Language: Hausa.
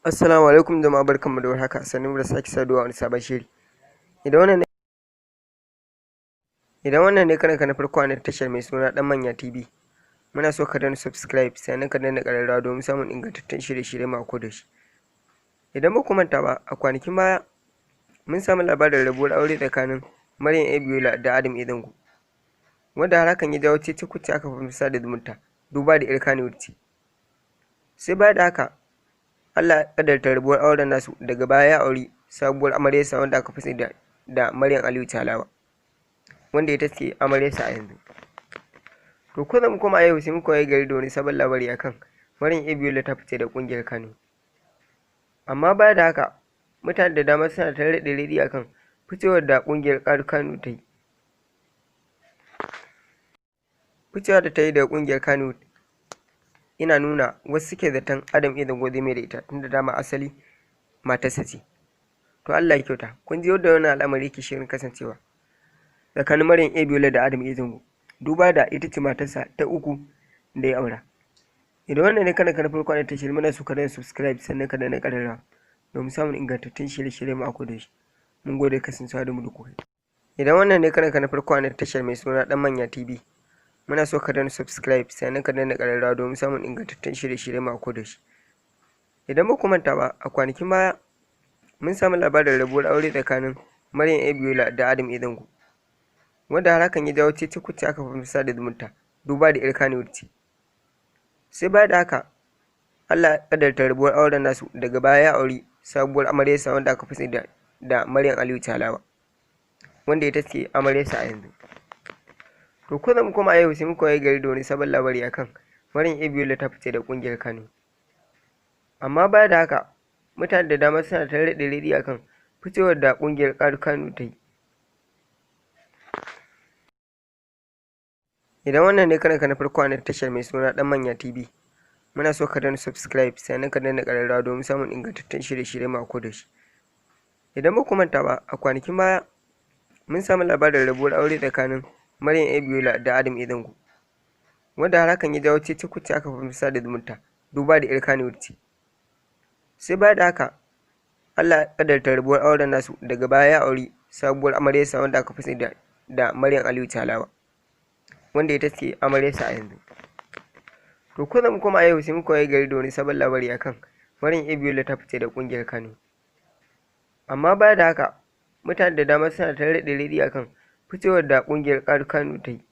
Assalamu alaikum jama'a, barkanmu da warhaka, sannu da sake saduwa wani sabon shiri. Idan wannan ne kanka na farko a tashar mai suna Dan Manya TV, muna so ka danna subscribe sannan ka danna ƙararrawa domin samun ingantattun shirye-shirye mako da shi. Idan ba ku manta ba, a kwanakin baya mun samu labarin rabuwar aure tsakanin Maryam A da Adam A Zango, wanda har hakan ya jawo cece-kuce aka fi sada zumunta duba da Tirkashi ce. Sai baya da haka Allah ya kadarta rabuwar auren nasu, daga baya ya auri sabuwar amaryarsa wanda aka fi da Maryam Aliyu Talawa, wanda ita ce amaryarsa a yanzu. To kullum kuma a yau sai muka yi gari da wani sabon labari akan Maryam A ta fice da kungiyar Kano. Amma baya da haka mutane da dama suna ta raɗe akan ficewar da kungiyar Kano ta yi. Ficewar da ta yi daga kungiyar Kano ina nuna wasu suke zaton Adam A Zango zai mai da ita, tunda dama asali matarsa ce. To Allah ya kyauta, kun ji yadda wannan al'amari ke shirin kasancewa tsakanin Maryam A da Adam A Zango, duba da ita ce matarsa ta uku da ya aura. Idan wannan ne kana na farko ta shirin, muna so ka danna subscribe sannan ka danna ƙararrawa domin samun ingantattun shirye-shirye mako da shi. Mun gode kasancewa da mu da koyi. Idan wannan ne kana na farko a tashar mai suna Dan Manya TV, muna so ka danna subscribe sannan ka danna ƙararrawa domin samun ingantattun shirye-shirye mako da shi. Idan ba ku manta ba, a kwanakin baya mun samu labarin rabuwar aure tsakanin Maryam A da Adam A Zango, wanda har hakan ya jawo cece-kuce aka fi sada zumunta duba da Tirkashi ce. Sai baya da haka Allah ya kadarta rabuwar auren nasu, daga baya ya auri sabuwar amaryarsa wanda aka fi da Maryam Aliyu Talawa, wanda ita ce amaryarsa a yanzu. To kullum kuma a yau sai muka yi gari da wani sabon labari akan Maryam A ta fice da kungiyar Kano. Amma baya da haka mutane da dama suna ta raɗe akan ficewar da kungiyar Kano ta yi. Idan wannan ne kanka na farko a tashar mai suna Dan Manya TV, muna so ka danna subscribe sannan ka danna ƙararrawa domin samun ingantattun shirye-shirye mako da shi. Idan ba ku manta ba, a kwanakin baya mun samu labarin rabuwar aure tsakanin Maryam A da Adam A Zango, wanda har hakan ya jawo cece-kuce aka fi sada zumunta duba da Tirkashi ce. Sai baya da haka Allah ya kadarta rabuwar auren nasu, daga baya ya auri sabuwar amaryarsa wanda aka fi da Maryam Aliyu Talawa, wanda ita ce amaryarsa a yanzu. To kullum kuma a yau sai muka yi gari da wani sabon labari akan Maryam A ta fice da kungiyar Kano. Amma baya da haka mutane da dama suna ta raɗe akan ficewar da kungiyar Kano ta yi.